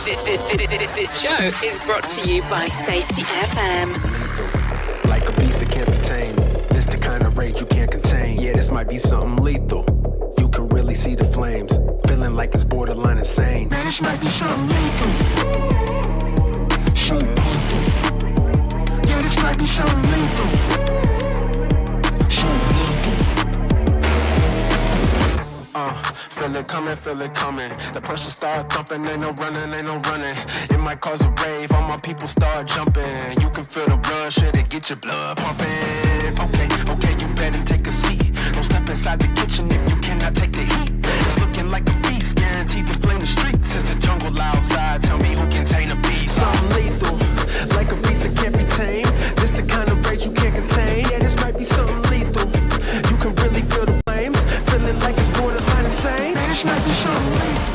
This show is brought to you by Safety FM. Like a beast that can't be tamed. This the kind of rage you can't contain. Yeah, this might be something lethal. You can really see the flames. Feeling like it's borderline insane. Man, this might be something lethal. Yeah, this might be something lethal. Feel it coming. The pressure start thumping, ain't no running. It might cause a rave, all my people start jumping. You can feel the rush, it'll get your blood pumping. Okay, you better take a seat. Don't step inside the kitchen if you cannot take the heat. It's looking like a feast, guaranteed to flame the streets. It's the jungle outside, tell me who can tame a beast. Something lethal, like a beast that can't be tamed. This the kind of rage you can't contain. Yeah, this might be something lethal. You can really feel the flames, feeling like it's borderline insane. Man, this might be something lethal.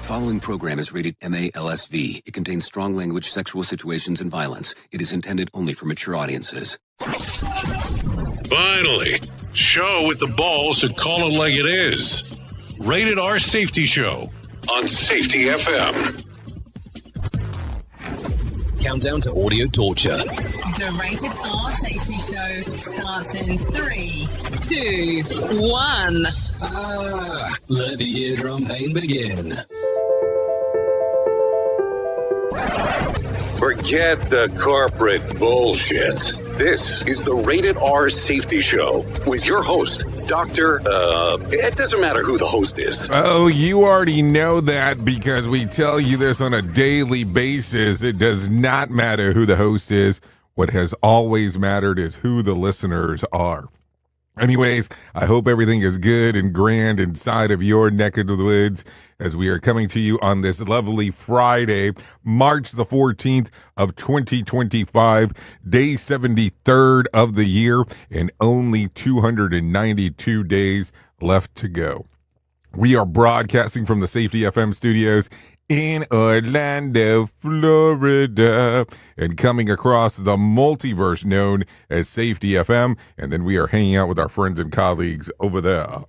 Following program is rated MALSV. It contains strong language, sexual situations, and violence. It is intended only for mature audiences. Finally, show with the balls to call it like it is. Rated R Safety Show on Safety FM. Countdown to audio torture. The Rated R Safety Show starts in 3, 2, 1. Let the eardrum pain begin. Forget the corporate bullshit. This is the Rated R Safety Show with your host, Dr. It doesn't matter who the host is. Oh, you already know that because we tell you this on a daily basis. It does not matter who the host is. What has always mattered is who the listeners are. Anyways, I hope everything is good and grand inside of your neck of the woods as we are coming to you on this lovely Friday, March the 14th of 2025, day 73rd of the year, and only 292 days left to go. We are broadcasting from the Safety FM studios in Orlando, Florida, and coming across the multiverse known as Safety FM, and then we are hanging out with our friends and colleagues over there.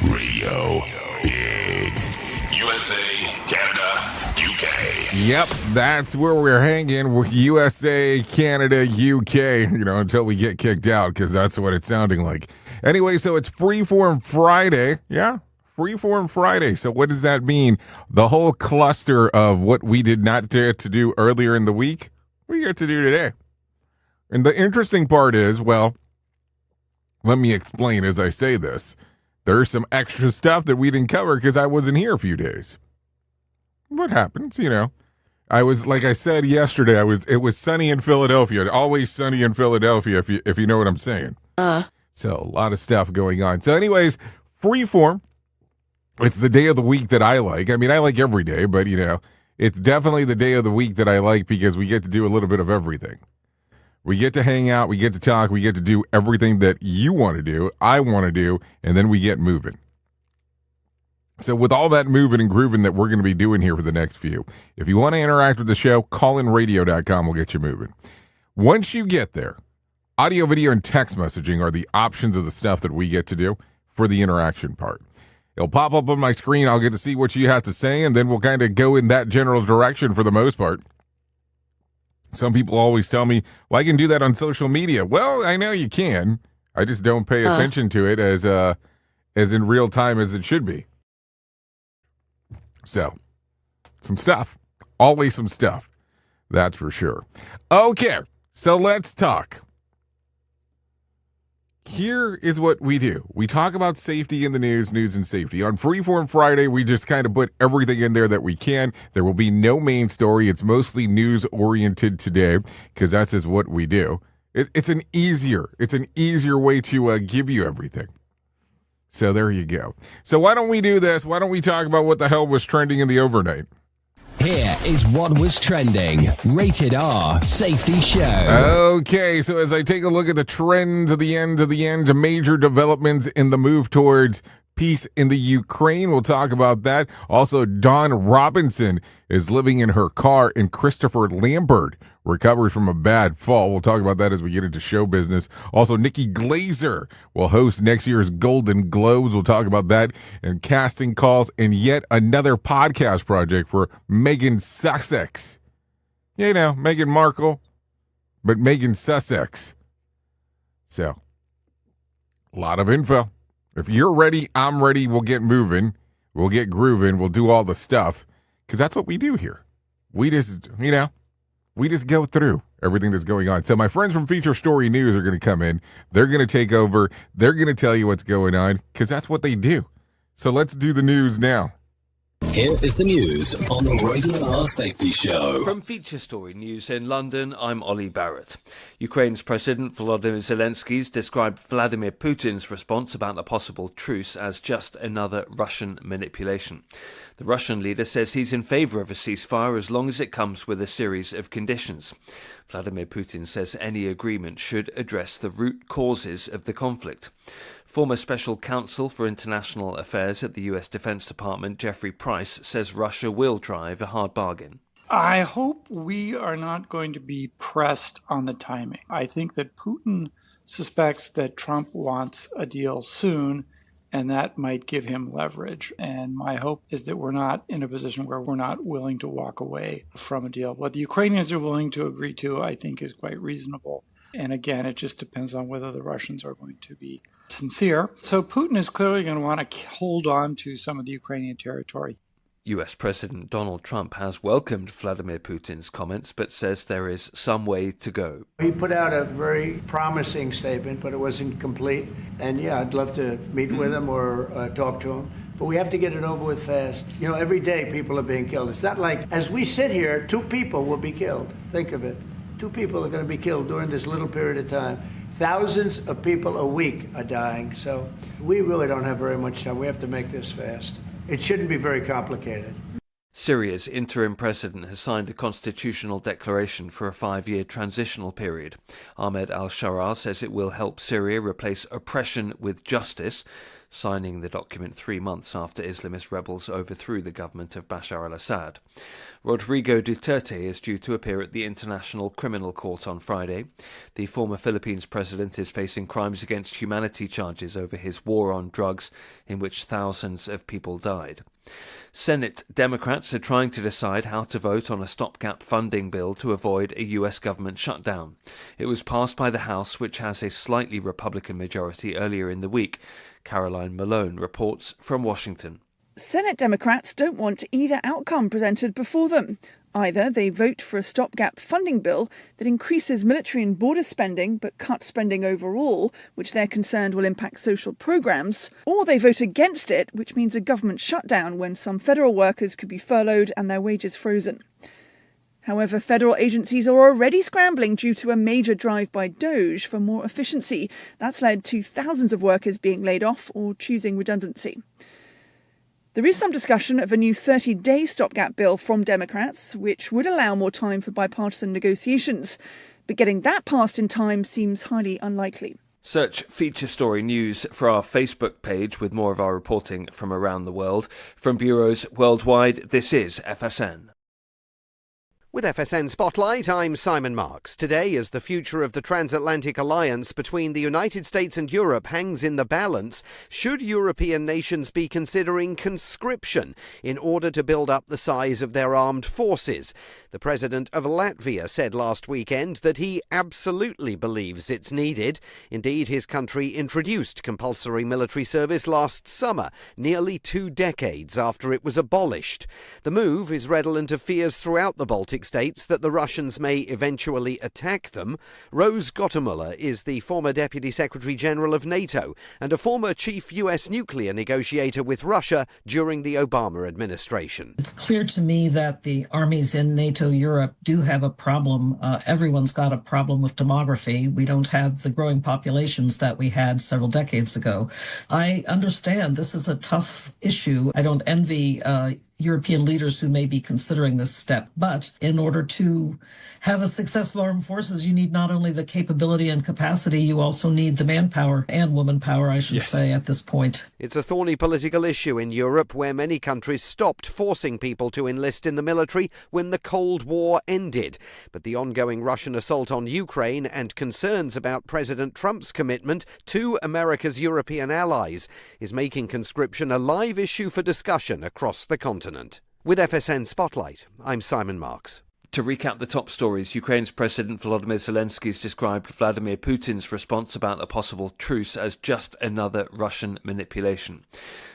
Radio Big USA, Canada, UK. Yep, that's where we're hanging with USA, Canada, UK, until we get kicked out, because that's what it's sounding like. Anyway, so it's Freeform Friday, yeah? Freeform Friday. So what does that mean? The whole cluster of what we did not get to do earlier in the week, we get to do today. And the interesting part is, well, let me explain as I say this. There's some extra stuff that we didn't cover because I wasn't here a few days. What happens, I was, like I said yesterday, it was sunny in Philadelphia. Always sunny in Philadelphia, if you know what I'm saying. So a lot of stuff going on. So anyways, Freeform. It's the day of the week that I like. I mean, I like every day, but, it's definitely the day of the week that I like because we get to do a little bit of everything. We get to hang out, we get to talk, we get to do everything that you want to do, I want to do, and then we get moving. So with all that moving and grooving that we're going to be doing here for the next few, if you want to interact with the show, callinradio.com will get you moving. Once you get there, audio, video, and text messaging are the options of the stuff that we get to do for the interaction part. It'll pop up on my screen. I'll get to see what you have to say, and then we'll kind of go in that general direction for the most part. Some people always tell me, well, I can do that on social media. Well, I know you can. I just don't pay attention to it as in real time as it should be. So, some stuff. Always some stuff. That's for sure. Okay, so let's talk. Here is what we do. We talk about safety in the news and safety. On Freeform Friday, we just kind of put everything in there that we can. There will be no main story. It's mostly news-oriented today because that's just what we do. It's an easier way to give you everything. So there you go. So why don't we do this? Why don't we talk about what the hell was trending in the overnight? Here is what was trending. Rated R Safety Show. Okay, so as I take a look at the trends of the end, major developments in the move towards peace in the Ukraine. We'll talk about that. Also, Dawn Robinson is living in her car, and Christopher Lambert recovered from a bad fall. We'll talk about that as we get into show business. Also, Nikki Glaser will host next year's Golden Globes. We'll talk about that and casting calls and yet another podcast project for Megan Sussex. You know, Meghan Markle, but Megan Sussex. So, a lot of info. If you're ready, I'm ready. We'll get moving. We'll get grooving. We'll do all the stuff because that's what we do here. We just, we just go through everything that's going on. So my friends from Feature Story News are going to come in. They're going to take over. They're going to tell you what's going on because that's what they do. So let's do the news now. Here is the news on the Rated R Safety Show. From Feature Story News in London, I'm Ollie Barrett. Ukraine's President Volodymyr Zelensky's described Vladimir Putin's response about a possible truce as just another Russian manipulation. The Russian leader says he's in favour of a ceasefire as long as it comes with a series of conditions. Vladimir Putin says any agreement should address the root causes of the conflict. Former Special Counsel for International Affairs at the U.S. Defense Department, Jeffrey Price, says Russia will drive a hard bargain. I hope we are not going to be pressed on the timing. I think that Putin suspects that Trump wants a deal soon, and that might give him leverage. And my hope is that we're not in a position where we're not willing to walk away from a deal. What the Ukrainians are willing to agree to, I think, is quite reasonable. And again, it just depends on whether the Russians are going to be sincere. So Putin is clearly going to want to hold on to some of the Ukrainian territory. US President Donald Trump has welcomed Vladimir Putin's comments, but says there is some way to go. He put out a very promising statement, but it wasn't complete. And yeah, I'd love to meet with him or talk to him. But we have to get it over with fast. Every day people are being killed. It's not like, as we sit here, 2 people will be killed. Think of it. 2 people are going to be killed during this little period of time. Thousands of people a week are dying. So we really don't have very much time. We have to make this fast. It shouldn't be very complicated. Syria's interim president has signed a constitutional declaration for a 5-year transitional period. Ahmed al-Sharaa says it will help Syria replace oppression with justice, signing the document 3 months after Islamist rebels overthrew the government of Bashar al-Assad. Rodrigo Duterte is due to appear at the International Criminal Court on Friday. The former Philippines president is facing crimes against humanity charges over his war on drugs, in which thousands of people died. Senate Democrats are trying to decide how to vote on a stopgap funding bill to avoid a U.S. government shutdown. It was passed by the House, which has a slightly Republican majority, earlier in the week. Caroline Malone reports from Washington. Senate Democrats don't want either outcome presented before them. Either they vote for a stopgap funding bill that increases military and border spending but cuts spending overall, which they're concerned will impact social programs, or they vote against it, which means a government shutdown when some federal workers could be furloughed and their wages frozen. However, federal agencies are already scrambling due to a major drive by DOGE for more efficiency. That's led to thousands of workers being laid off or choosing redundancy. There is some discussion of a new 30-day stopgap bill from Democrats, which would allow more time for bipartisan negotiations. But getting that passed in time seems highly unlikely. Search Feature Story News for our Facebook page with more of our reporting from around the world. From bureaus worldwide, this is FSN. With FSN Spotlight, I'm Simon Marks. Today, as the future of the transatlantic alliance between the United States and Europe hangs in the balance, should European nations be considering conscription in order to build up the size of their armed forces? The president of Latvia said last weekend that he absolutely believes it's needed. Indeed, his country introduced compulsory military service last summer, nearly 2 decades after it was abolished. The move is redolent of fears throughout the Baltic states that the Russians may eventually attack them. Rose Gottemuller is the former Deputy Secretary General of NATO and a former chief US nuclear negotiator with Russia during the Obama administration. It's clear to me that the armies in NATO Europe do have a problem. Everyone's got a problem with demography. We don't have the growing populations that we had several decades ago. I understand this is a tough issue. I don't envy European leaders who may be considering this step. But in order to have a successful armed forces, you need not only the capability and capacity, you also need the manpower and woman power, I should say, at this point. It's a thorny political issue in Europe where many countries stopped forcing people to enlist in the military when the Cold War ended. But the ongoing Russian assault on Ukraine and concerns about President Trump's commitment to America's European allies is making conscription a live issue for discussion across the continent. With FSN Spotlight, I'm Simon Marks. To recap the top stories, Ukraine's President Volodymyr Zelensky has described Vladimir Putin's response about a possible truce as just another Russian manipulation.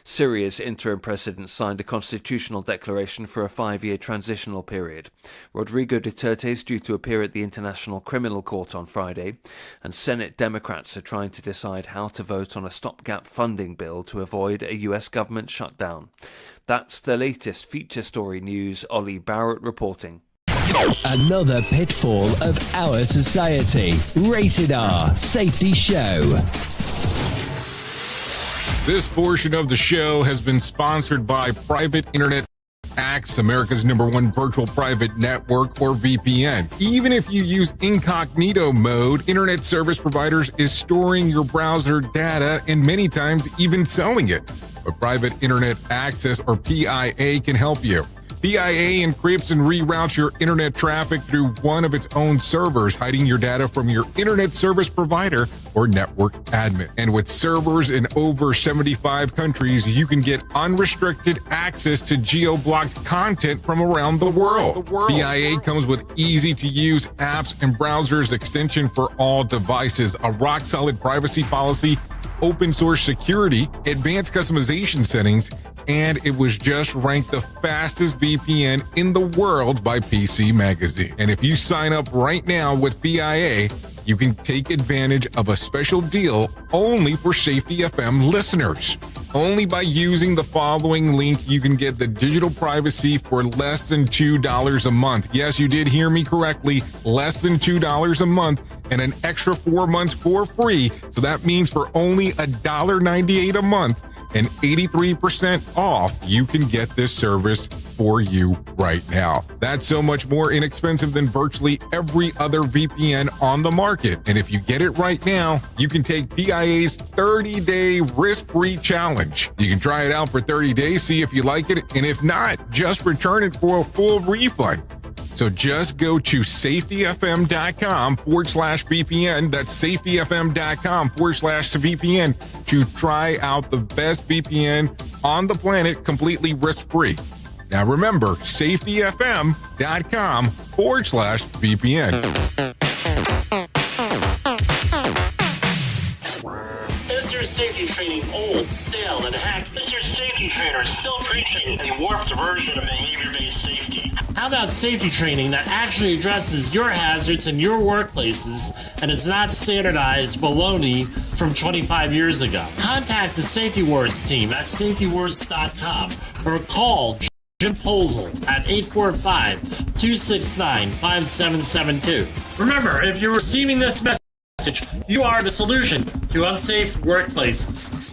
Syria's interim president signed a constitutional declaration for a 5-year transitional period. Rodrigo Duterte is due to appear at the International Criminal Court on Friday, and Senate Democrats are trying to decide how to vote on a stopgap funding bill to avoid a US government shutdown. That's the latest feature story news. Ollie Barrett reporting. Another pitfall of our society. Rated R Safety Show. This portion of the show has been sponsored by Private Internet Access, America's #1 virtual private network, or VPN. Even if you use incognito mode, internet service providers is storing your browser data and many times even selling it. But Private Internet Access, or PIA, can help you. PIA encrypts and reroutes your internet traffic through one of its own servers, hiding your data from your internet service provider or network admin. And with servers in over 75 countries, you can get unrestricted access to geo-blocked content from around the world. PIA comes with easy-to-use apps and browsers extension for all devices, a rock-solid privacy policy, open source security, advanced customization settings, and it was just ranked the fastest VPN in the world by PC Magazine. And if you sign up right now with PIA, you can take advantage of a special deal only for Safety FM listeners. Only by using the following link, you can get the digital privacy for less than $2 a month. Yes, you did hear me correctly, less than $2 a month, and an extra 4 months for free. So that means for only $1.98 a month and 83% off, you can get this service for you right now. That's so much more inexpensive than virtually every other VPN on the market. And if you get it right now, you can take PIA's 30-day risk-free challenge. You can try it out for 30 days, see if you like it, and if not, just return it for a full refund. So just go to safetyfm.com/VPN. That's safetyfm.com/VPN to try out the best VPN on the planet completely risk-free. Now remember, safetyfm.com/VPN. Is your safety training old, stale, and hacked? Is your safety trainer still preaching a warped version of behavior-based safety? How about safety training that actually addresses your hazards in your workplaces and is not standardized baloney from 25 years ago? Contact the Safety Wars team at safetywars.com or call Jim Posel at 845-269-5772. Remember, if you're receiving this message, you are the solution to unsafe workplaces.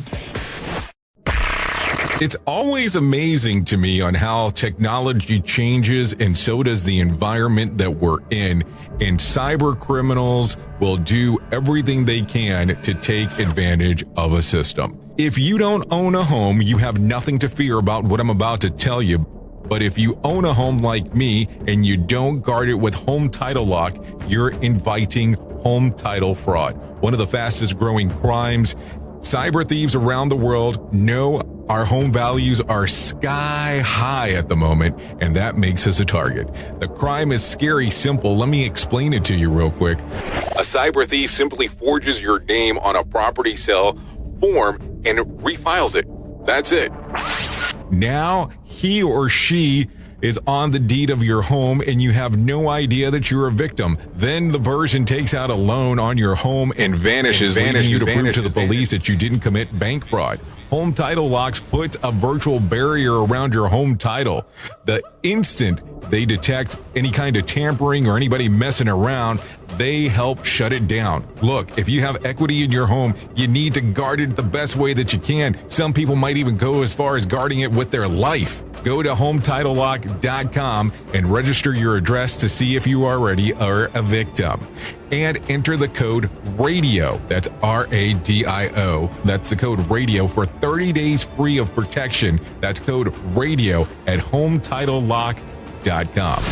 It's always amazing to me on how technology changes, and so does the environment that we're in. And cyber criminals will do everything they can to take advantage of a system. If you don't own a home, you have nothing to fear about what I'm about to tell you. But if you own a home like me and you don't guard it with home title lock, you're inviting home title fraud. One of the fastest growing crimes. Cyber thieves around the world know our home values are sky high at the moment, and that makes us a target. The crime is scary simple. Let me explain it to you real quick. A cyber thief simply forges your name on a property sale form and refiles it. That's it. Now he or she is on the deed of your home and you have no idea that you're a victim. Then the person takes out a loan on your home and vanishes, leaving you to prove to the police that you didn't commit bank fraud. Home Title Locks puts a virtual barrier around your home title. The instant they detect any kind of tampering or anybody messing around, they help shut it down. Look, if you have equity in your home, you need to guard it the best way that you can. Some people might even go as far as guarding it with their life. Go to HomeTitleLock.com and register your address to see if you already are a victim. And enter the code RADIO. That's RADIO. That's the code RADIO for 30 days free of protection. That's code RADIO at HomeTitleLock.com.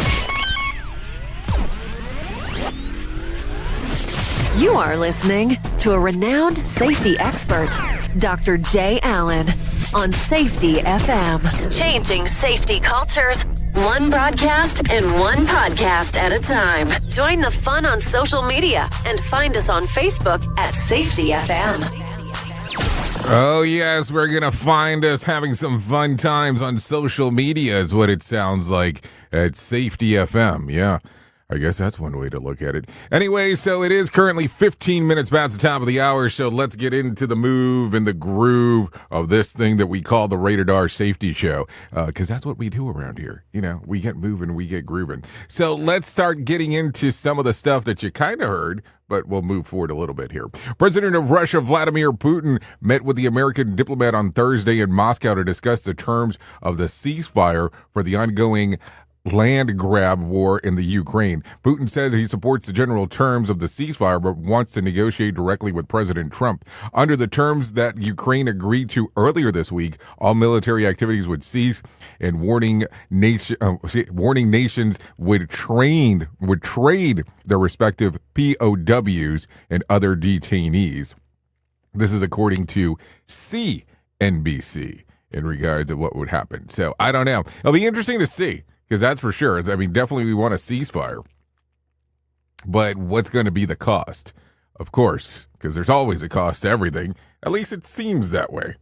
You are listening to a renowned safety expert, Dr. Jay Allen, on Safety FM. Changing safety cultures, one broadcast and one podcast at a time. Join the fun on social media and find us on Facebook at Safety FM. Oh, yes, we're going to find us having some fun times on social media is what it sounds like at Safety FM. Yeah. I guess that's one way to look at it. Anyway, so it is currently 15 minutes past the top of the hour, so let's get into the move and the groove of this thing that we call the Rated R Safety Show, because that's what we do around here. You know, we get moving, we get grooving. So let's start getting into some of the stuff that you kind of heard, but we'll move forward a little bit here. President of Russia, Vladimir Putin, met with the American diplomat on Thursday in Moscow to discuss the terms of the ceasefire for the ongoing land grab war in the Ukraine. Putin said he supports the general terms of the ceasefire, but wants to negotiate directly with President Trump. Under the terms that Ukraine agreed to earlier this week, all military activities would cease, and warning nations would trade their respective POWs and other detainees. This is according to CNBC in regards to what would happen. So I don't know. It'll be interesting to see. Because that's for sure. I mean, definitely we want a ceasefire. But what's going to be the cost? Of course, because there's always a cost to everything. At least it seems that way.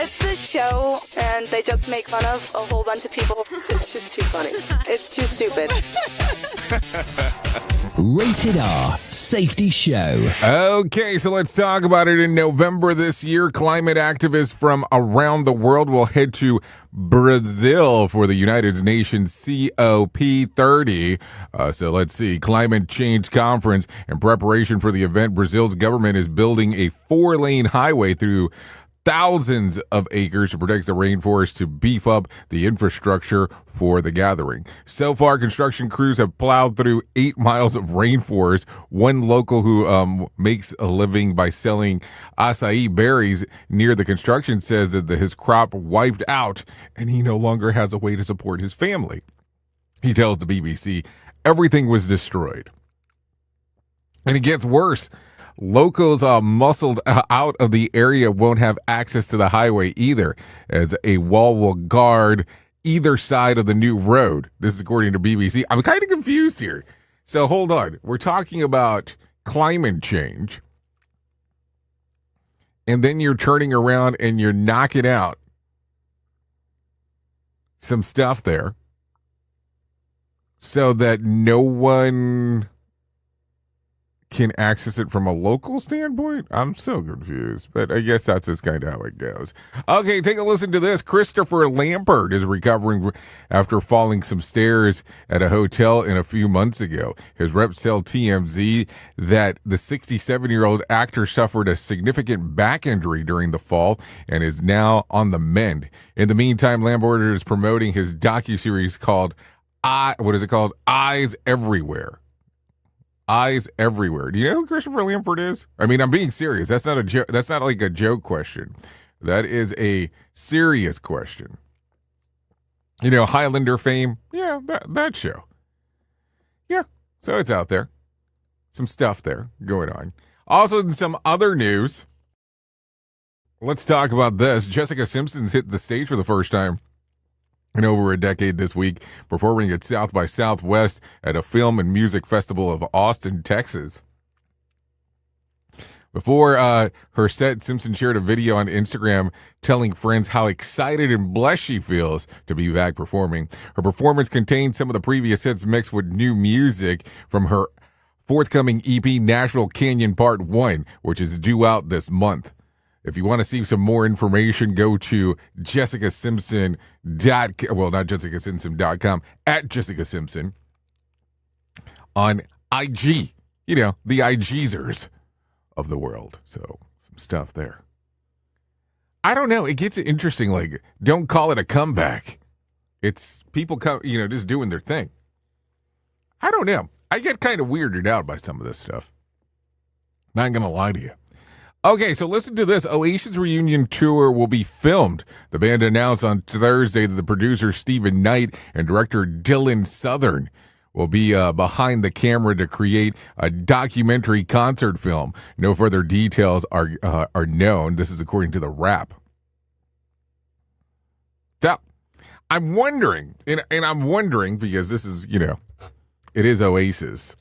It's this show, and they just make fun of a whole bunch of people. It's just too funny. It's too stupid. Rated R Safety Show. Okay, so let's talk about it. In November this year, climate activists from around the world will head to Brazil for the United Nations COP30. So let's see, Climate Change Conference. In preparation for the event, Brazil's government is building a 4-lane highway through thousands of acres to protect the rainforest to beef up the infrastructure for the gathering. So far, construction crews have plowed through 8 miles of rainforest. One local who makes a living by selling acai berries near the construction says that his crop wiped out and he no longer has a way to support his family. He tells the BBC everything was destroyed. And it gets worse. Locals muscled out of the area won't have access to the highway either, as a wall will guard either side of the new road. This is according to BBC. I'm kind of confused here. So hold on. We're talking about climate change, and then you're turning around and you're knocking out some stuff there so that no one can access it from a local standpoint? I'm so confused, but I guess that's just kind of how it goes. Okay, take a listen to this. Christopher Lampert is recovering after falling some stairs at a hotel a few months ago. His reps tell TMZ that the 67-year-old actor suffered a significant back injury during the fall and is now on the mend. In the meantime, Lampert is promoting his docuseries called Eyes Everywhere. Eyes Everywhere. Do you know who Christopher Lampert is? I mean, I'm being serious. That's not a joke. That's not like a joke question. That is a serious question. You know, Highlander fame. Yeah, that show. Yeah, so it's out there. Some stuff there going on. Also, in some other news, let's talk about this. Jessica Simpson's hit the stage for the first time in over a decade this week, performing at South by Southwest at a film and music festival of Austin, Texas. Before her set, Simpson shared a video on Instagram telling friends how excited and blessed she feels to be back performing. Her performance contained some of the previous hits mixed with new music from her forthcoming EP, Nashville Canyon Part 1, which is due out this month. If you want to see some more information, go to jessicasimpson.com, well, not jessicasimpson.com, at Jessica Simpson on IG. You know, the IGzers of the world. So, some stuff there. I don't know. It gets interesting. Like, don't call it a comeback. It's people just doing their thing. I don't know. I get kind of weirded out by some of this stuff. Not going to lie to you. Okay, so listen to this. Oasis reunion tour will be filmed. The band announced on Thursday that the producer Stephen Knight and director Dylan Southern will be behind the camera to create a documentary concert film. No further details are known. This is according to the Wrap. So, I'm wondering, and I'm wondering because this is, it is Oasis.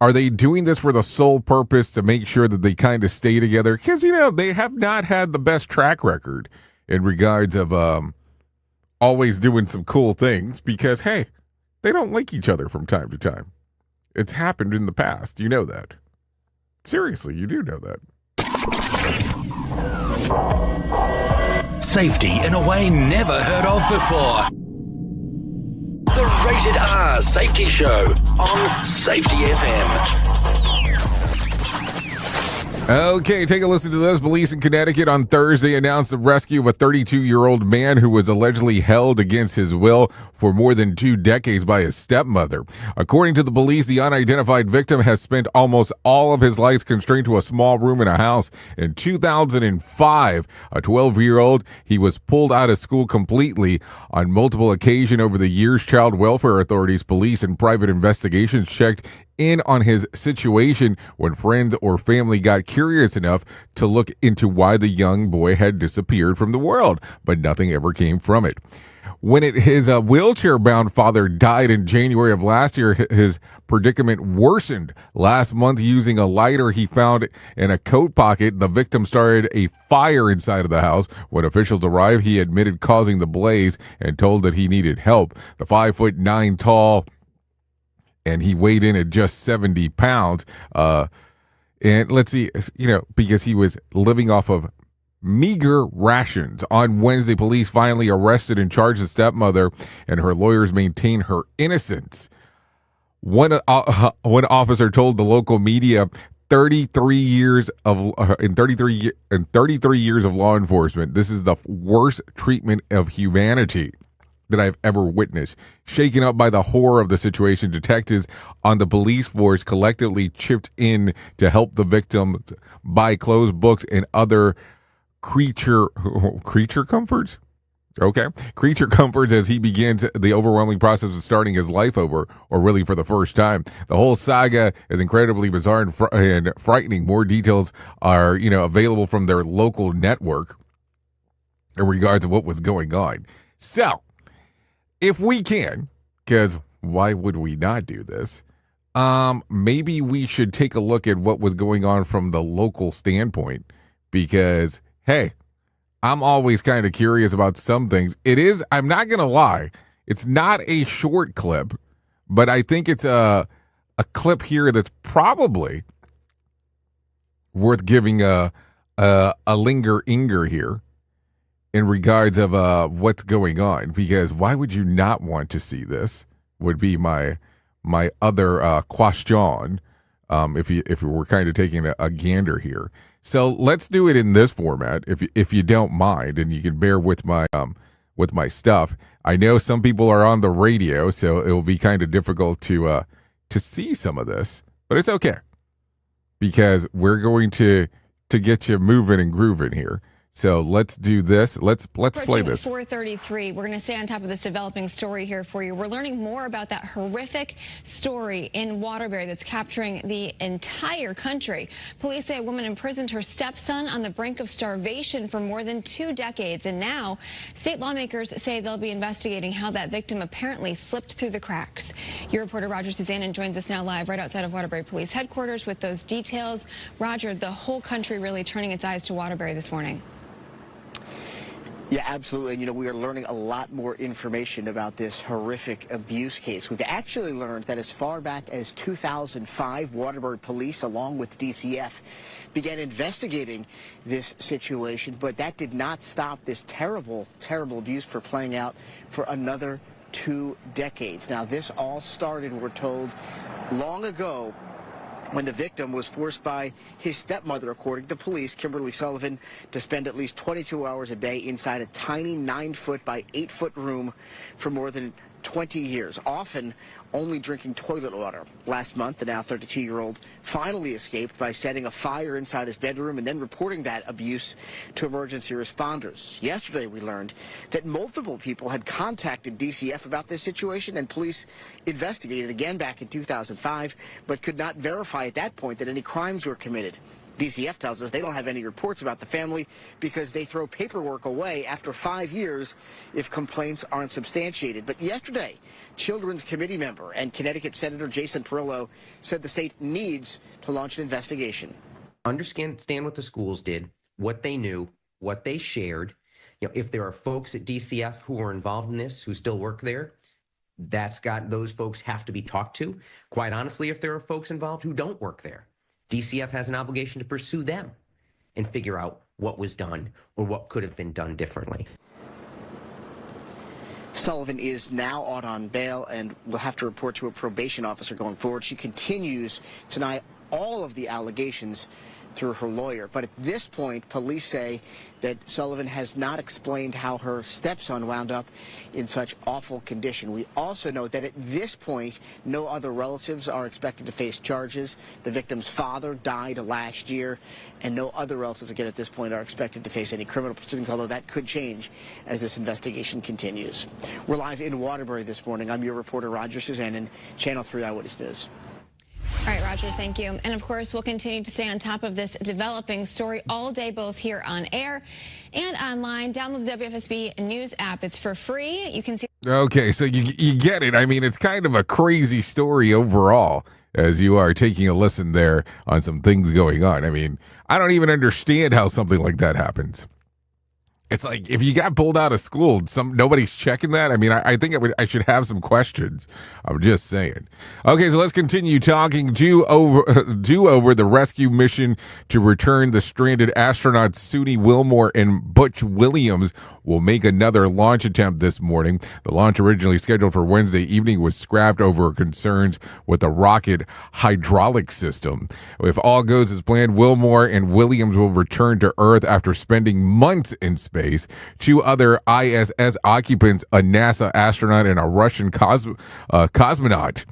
Are they doing this for the sole purpose to make sure that they kind of stay together? Because, they have not had the best track record in regards of always doing some cool things because, hey, they don't like each other from time to time. It's happened in the past. You know that. Seriously, you do know that. Safety in a way never heard of before. The Rated R Safety Show on Safety FM. Okay, take a listen to this. Police in Connecticut on Thursday announced the rescue of a 32-year-old man who was allegedly held against his will for more than 2 decades by his stepmother. According to the police, the unidentified victim has spent almost all of his life constrained to a small room in a house. In 2005, a 12-year-old, he was pulled out of school completely. On multiple occasions over the years, child welfare authorities, police, and private investigations checked in on his situation when friends or family got curious enough to look into why the young boy had disappeared from the world, but nothing ever came from it. When his wheelchair-bound father died in January of last year, his predicament worsened. Last month, using a lighter he found in a coat pocket, the victim started a fire inside of the house. When officials arrived, he admitted causing the blaze and told that he needed help. The 5'9" tall, and he weighed in at just 70 pounds. And let's see, because he was living off of meager rations. On Wednesday, police finally arrested and charged the stepmother, and her lawyers maintain her innocence. One officer told the local media, 33 years of law enforcement, this is the worst treatment of humanity that I've ever witnessed. Shaken up by the horror of the situation, detectives on the police force collectively chipped in to help the victim buy clothes, books, and other creature comforts. Okay. Creature comforts as he begins the overwhelming process of starting his life over, or really for the first time. The whole saga is incredibly bizarre and frightening. More details are, available from their local network in regards to what was going on. So, if we can, because why would we not do this? Maybe we should take a look at what was going on from the local standpoint, because, hey, I'm always kind of curious about some things. I'm not going to lie, it's not a short clip, but I think it's a clip here that's probably worth giving a linger here in regards of what's going on, because why would you not want to see this would be my other question, if you were kind of taking a gander here. So let's do it in this format, if you don't mind, and you can bear with my stuff. I know some people are on the radio, so it will be kind of difficult to see some of this, but it's okay, because we're going to get you moving and grooving here. So let's do this. Let's play this. 4:33. We're going to stay on top of this developing story here for you. We're learning more about that horrific story in Waterbury that's capturing the entire country. Police say a woman imprisoned her stepson on the brink of starvation for more than 2 decades. And now state lawmakers say they'll be investigating how that victim apparently slipped through the cracks. Your reporter Roger Suzanne joins us now live right outside of Waterbury Police Headquarters with those details. Roger, the whole country really turning its eyes to Waterbury this morning. Yeah, absolutely. And, we are learning a lot more information about this horrific abuse case. We've actually learned that as far back as 2005, Waterbury Police, along with DCF, began investigating this situation, but that did not stop this terrible, terrible abuse for playing out for another 2 decades. Now, this all started, we're told, long ago when the victim was forced by his stepmother, according to police, Kimberly Sullivan, to spend at least 22 hours a day inside a tiny 9-foot by 8-foot room for more than 20 years, often only drinking toilet water. Last month, the now 32-year-old finally escaped by setting a fire inside his bedroom and then reporting that abuse to emergency responders. Yesterday, we learned that multiple people had contacted DCF about this situation, and police investigated again back in 2005, but could not verify at that point that any crimes were committed. DCF tells us they don't have any reports about the family because they throw paperwork away after 5 years if complaints aren't substantiated. But yesterday, Children's Committee member and Connecticut Senator Jason Perillo said the state needs to launch an investigation. Understand what the schools did, what they knew, what they shared. You know, if there are folks at DCF who are involved in this, who still work there, those folks have to be talked to. Quite honestly, if there are folks involved who don't work there, DCF has an obligation to pursue them and figure out what was done or what could have been done differently. Sullivan is now out on bail and will have to report to a probation officer going forward. She continues to deny all of the allegations through her lawyer. But at this point, police say that Sullivan has not explained how her stepson wound up in such awful condition. We also note that at this point, no other relatives are expected to face charges. The victim's father died last year, and no other relatives, again, at this point, are expected to face any criminal proceedings, although that could change as this investigation continues. We're live in Waterbury this morning. I'm your reporter, Roger Suzanne, in Channel 3 Eyewitness News. All right, Roger, thank you. And of course, we'll continue to stay on top of this developing story all day, both here on air and online. Download the WFSB News app. It's for free. You can see. Okay, so you get it. I mean, it's kind of a crazy story overall as you are taking a listen there on some things going on. I mean, I don't even understand how something like that happens. It's like if you got pulled out of school, nobody's checking that. I mean, I think I should have some questions. I'm just saying. Okay, so let's continue talking. Due over the rescue mission to return the stranded astronauts Suni Wilmore and Butch Williams will make another launch attempt this morning. The launch, originally scheduled for Wednesday evening, was scrapped over concerns with the rocket hydraulic system. If all goes as planned, Wilmore and Williams will return to Earth after spending months in space. 2 other ISS occupants, a NASA astronaut and a Russian cosmonaut,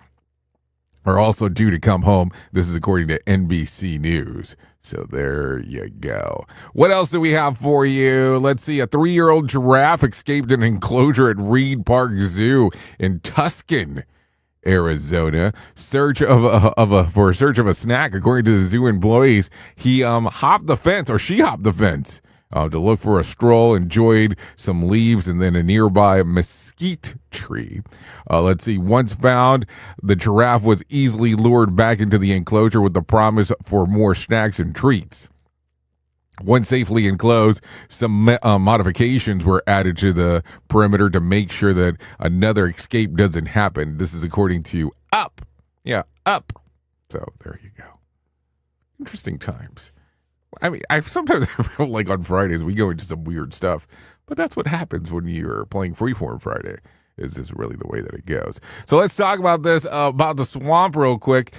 are also due to come home. This is according to NBC News. So there you go. What else do we have for you? Let's see. A 3-year-old giraffe escaped an enclosure at Reed Park Zoo in Tucson, Arizona. For a search of a snack. According to the zoo employees, he hopped the fence, or she hopped the fence, to look for a stroll, enjoyed some leaves and then a nearby mesquite tree. Let's see. Once found, the giraffe was easily lured back into the enclosure with the promise for more snacks and treats. Once safely enclosed, some modifications were added to the perimeter to make sure that another escape doesn't happen. This is according to Up. Yeah, Up. So there you go. Interesting times. I mean, I sometimes feel like on Fridays we go into some weird stuff, but that's what happens when you're playing Freeform Friday. Is this really the way that it goes? So let's talk about this, about the swamp real quick.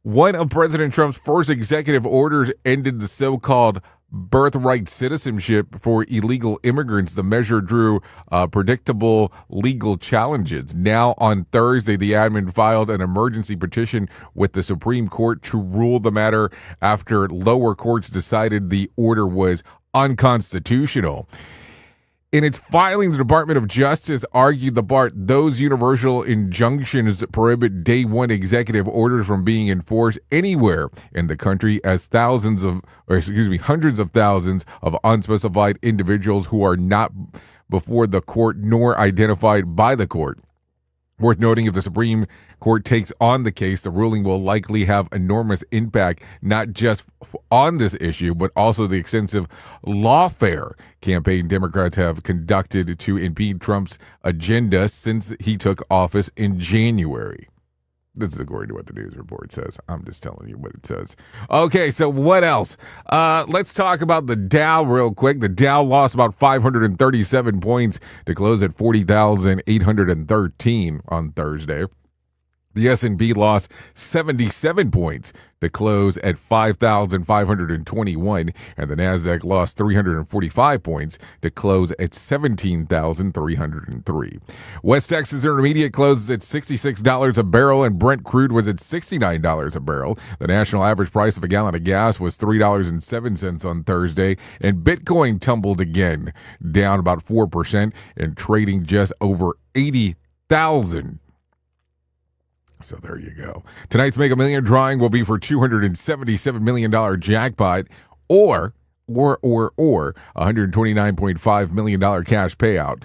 One of President Trump's first executive orders ended the so-called birthright citizenship for illegal immigrants. The measure drew predictable legal challenges. Now on Thursday, the admin filed an emergency petition with the Supreme Court to rule the matter after lower courts decided the order was unconstitutional. In its filing, the Department of Justice argued those universal injunctions prohibit day one executive orders from being enforced anywhere in the country, as hundreds of thousands of unspecified individuals who are not before the court nor identified by the court. Worth noting, if the Supreme Court takes on the case, the ruling will likely have enormous impact, not just on this issue, but also the extensive lawfare campaign Democrats have conducted to impede Trump's agenda since he took office in January. This is according to what the news report says. I'm just telling you what it says. Okay, so what else? Let's talk about the Dow real quick. The Dow lost about 537 points to close at 40,813 on Thursday. The S&P lost 77 points to close at 5,521, and the Nasdaq lost 345 points to close at 17,303. West Texas Intermediate closes at $66 a barrel, and Brent crude was at $69 a barrel. The national average price of a gallon of gas was $3.07 on Thursday, and Bitcoin tumbled again, down about 4% and trading just over 80,000. So there you go. Tonight's Mega Million drawing will be for $277 million jackpot or $129.5 million cash payout.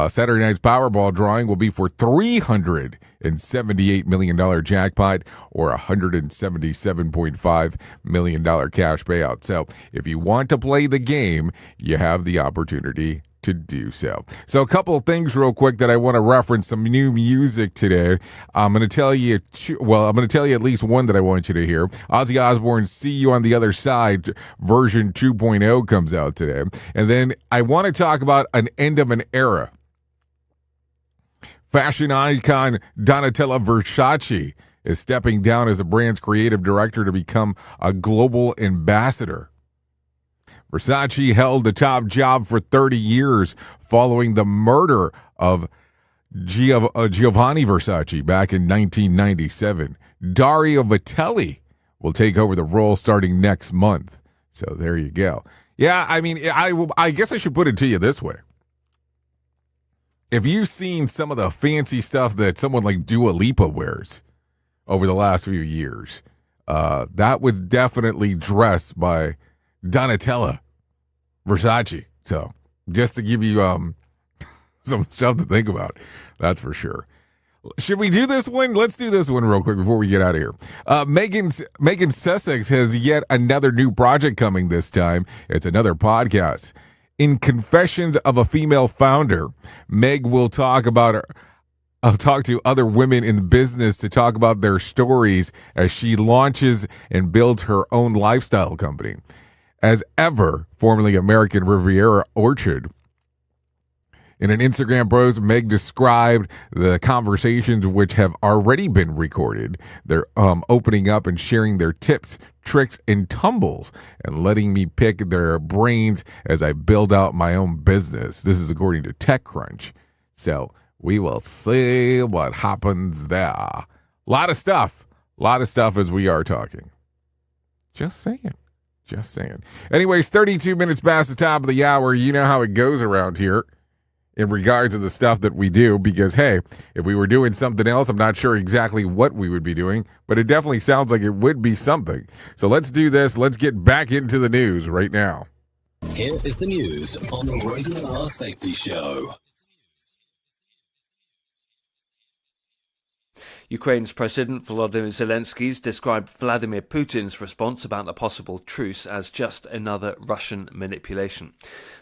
Saturday night's Powerball drawing will be for $378 million jackpot or $177.5 million cash payout. So if you want to play the game, you have the opportunity to do so. So a couple of things real quick that I want to reference, some new music today. I'm going to tell you at least one that I want you to hear. Ozzy Osbourne's See You on the Other Side version 2.0 comes out today. And then I want to talk about an end of an era. Fashion icon Donatella Versace is stepping down as the brand's creative director to become a global ambassador. Versace held the top job for 30 years following the murder of Giovanni Versace back in 1997. Dario Vitelli will take over the role starting next month. So there you go. Yeah, I mean, I guess I should put it to you this way. If you've seen some of the fancy stuff that someone like Dua Lipa wears over the last few years, that was definitely dressed by Donatella Versace. So just to give you some stuff to think about, that's for sure. Should we do this one? Let's do this one real quick before we get out of here. Megan Sussex has yet another new project coming this time. It's another podcast. In Confessions of a Female Founder, Meg will talk to other women in business to talk about their stories as she launches and builds her own lifestyle company. As ever, formerly American Riviera Orchard. In an Instagram post, Meg described the conversations which have already been recorded. They're opening up and sharing their tips, tricks, and tumbles, and letting me pick their brains as I build out my own business. This is according to TechCrunch. So we will see what happens there. A lot of stuff as we are talking. Just saying. Anyways, 32 minutes past the top of the hour. You know how it goes around here in regards to the stuff that we do, because, hey, if we were doing something else, I'm not sure exactly what we would be doing, but it definitely sounds like it would be something. So let's do this. Let's get back into the news right now. Here is the news on the Rated R Safety Show. Ukraine's President Volodymyr Zelensky's described Vladimir Putin's response about a possible truce as just another Russian manipulation.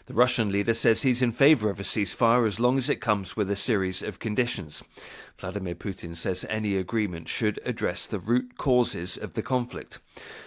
The Russian leader says he's in favour of a ceasefire as long as it comes with a series of conditions. Vladimir Putin says any agreement should address the root causes of the conflict.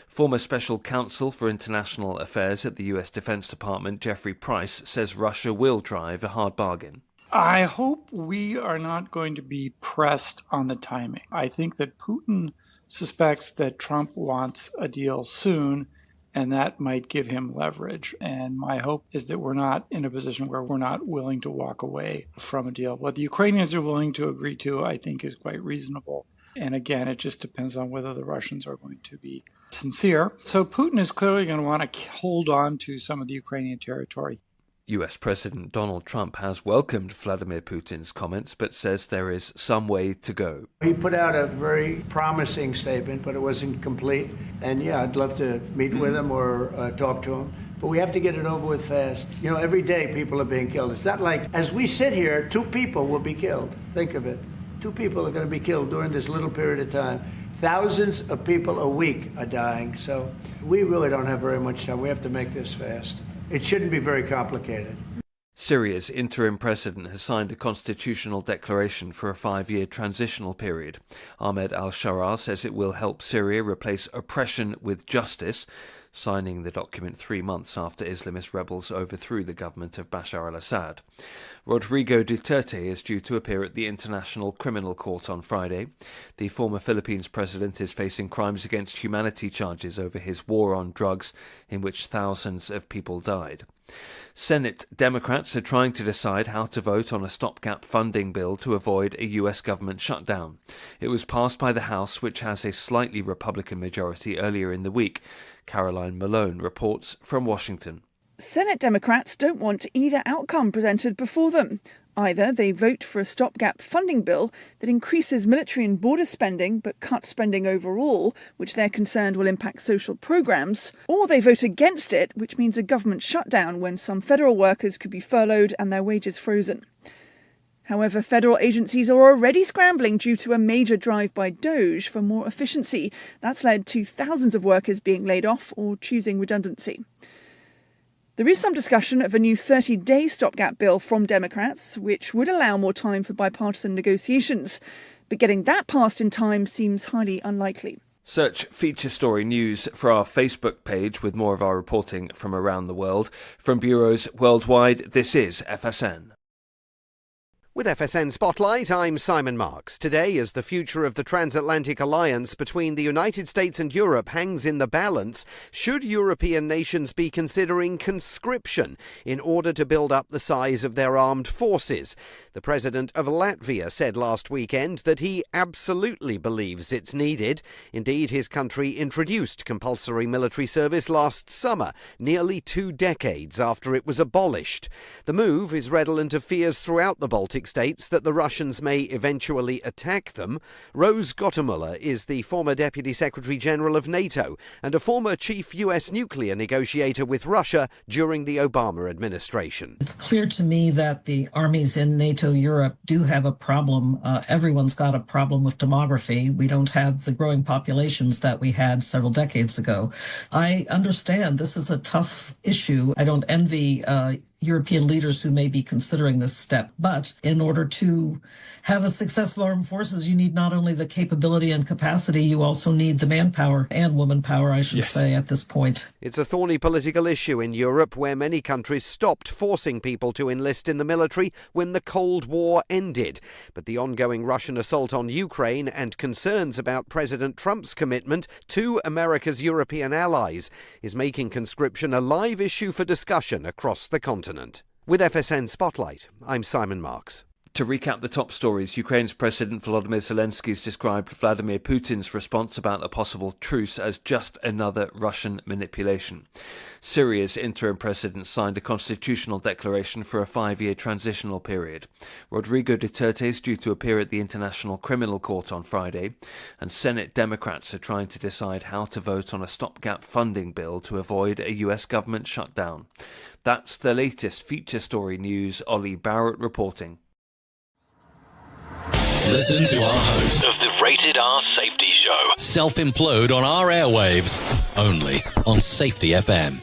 Former Special Counsel for International Affairs at the US Defense Department, Jeffrey Price, says Russia will drive a hard bargain. I hope we are not going to be pressed on the timing. I think that Putin suspects that Trump wants a deal soon, and that might give him leverage. And my hope is that we're not in a position where we're not willing to walk away from a deal. What the Ukrainians are willing to agree to, I think, is quite reasonable. And again, it just depends on whether the Russians are going to be sincere. So Putin is clearly going to want to hold on to some of the Ukrainian territory. US President Donald Trump has welcomed Vladimir Putin's comments, but says there is some way to go. He put out a very promising statement, but it wasn't complete. And yeah, I'd love to meet with him or talk to him. But we have to get it over with fast. You know, every day people are being killed. It's not like, as we sit here, 2 people will be killed. Think of it. 2 people are going to be killed during this little period of time. Thousands of people a week are dying. So we really don't have very much time. We have to make this fast. It shouldn't be very complicated. Syria's interim president has signed a constitutional declaration for a 5-year transitional period. Ahmed al-Sharaa says it will help Syria replace oppression with justice. signing the document 3 months after Islamist rebels overthrew the government of Bashar al-Assad. Rodrigo Duterte is due to appear at the International Criminal Court on Friday. The former Philippines president is facing crimes against humanity charges over his war on drugs, in which thousands of people died. Senate Democrats are trying to decide how to vote on a stopgap funding bill to avoid a U.S. government shutdown. It was passed by the House, which has a slightly Republican majority, earlier in the week. Caroline Malone reports from Washington. Senate Democrats don't want either outcome presented before them. Either they vote for a stopgap funding bill that increases military and border spending but cuts spending overall, which they're concerned will impact social programmes, or they vote against it, which means a government shutdown when some federal workers could be furloughed and their wages frozen. However, federal agencies are already scrambling due to a major drive by DOGE for more efficiency. That's led to thousands of workers being laid off or choosing redundancy. There is some discussion of a new 30-day stopgap bill from Democrats, which would allow more time for bipartisan negotiations. But getting that passed in time seems highly unlikely. Search Feature Story News for our Facebook page with more of our reporting from around the world. From bureaus worldwide, this is FSN. With FSN Spotlight, I'm Simon Marks. Today, as the future of the transatlantic alliance between the United States and Europe hangs in the balance, should European nations be considering conscription in order to build up the size of their armed forces? The president of Latvia said last weekend that he absolutely believes it's needed. Indeed, his country introduced compulsory military service last summer, nearly 2 decades after it was abolished. The move is redolent of fears throughout the Baltic states that the Russians may eventually attack them. Rose Gottemuller is the former Deputy Secretary General of NATO and a former chief US nuclear negotiator with Russia during the Obama administration. It's clear to me that the armies in NATO Europe do have a problem. Everyone's got a problem with demography. We don't have the growing populations that we had several decades ago. I understand this is a tough issue. I don't envy European leaders who may be considering this step. But in order to have a successful armed forces, you need not only the capability and capacity, you also need the manpower and woman power, I should say, at this point. It's a thorny political issue in Europe where many countries stopped forcing people to enlist in the military when the Cold War ended. But the ongoing Russian assault on Ukraine and concerns about President Trump's commitment to America's European allies is making conscription a live issue for discussion across the continent. With FSN Spotlight, I'm Simon Marks. To recap the top stories, Ukraine's President Volodymyr Zelensky has described Vladimir Putin's response about a possible truce as just another Russian manipulation. Syria's interim president signed a constitutional declaration for a 5-year transitional period. Rodrigo Duterte is due to appear at the International Criminal Court on Friday, and Senate Democrats are trying to decide how to vote on a stopgap funding bill to avoid a US government shutdown. That's the latest feature story news. Ollie Barrett reporting. Listen to our host of the Rated R Safety Show self-implode on our airwaves, only on Safety FM.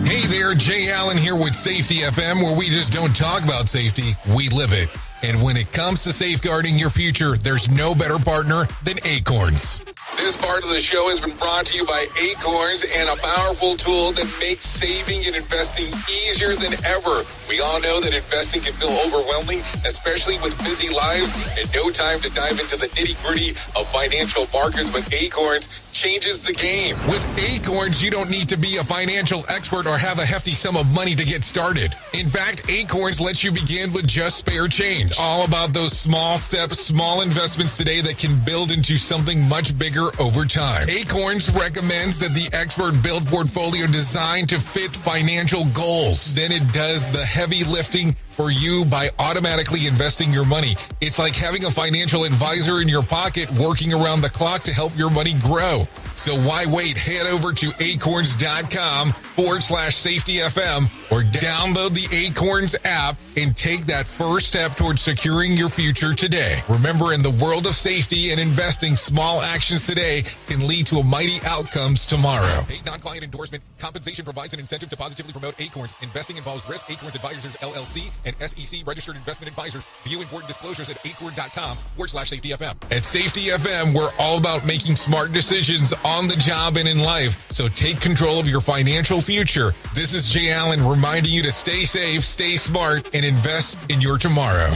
Hey there, Jay Allen here with Safety FM, where we just don't talk about safety, we live it. And when it comes to safeguarding your future, there's no better partner than Acorns. This part of the show has been brought to you by Acorns and a powerful tool that makes saving and investing easier than ever. We all know that investing can feel overwhelming, especially with busy lives and no time to dive into the nitty-gritty of financial markets, but Acorns changes the game. With Acorns, you don't need to be a financial expert or have a hefty sum of money to get started. In fact, Acorns lets you begin with just spare change. All about those small steps, small investments today that can build into something much bigger over time. Acorns recommends that the expert build portfolio designed to fit financial goals. Then it does the heavy lifting for you by automatically investing your money. It's like having a financial advisor in your pocket working around the clock to help your money grow. So why wait? Head over to acorns.com/safetyfm or download the Acorns app and take that first step towards securing your future today. Remember, in the world of safety and investing, small actions today can lead to mighty outcomes tomorrow. Paid non-client endorsement. Compensation provides an incentive to positively promote Acorns. Investing involves risk. Acorns Advisors, LLC, and SEC registered investment advisors. View important disclosures at acorn.com/safetyfm. At Safety FM, we're all about making smart decisions on the job and in life. So take control of your financial future. This is Jay Allen reminding you to stay safe, stay smart, and invest in your tomorrow.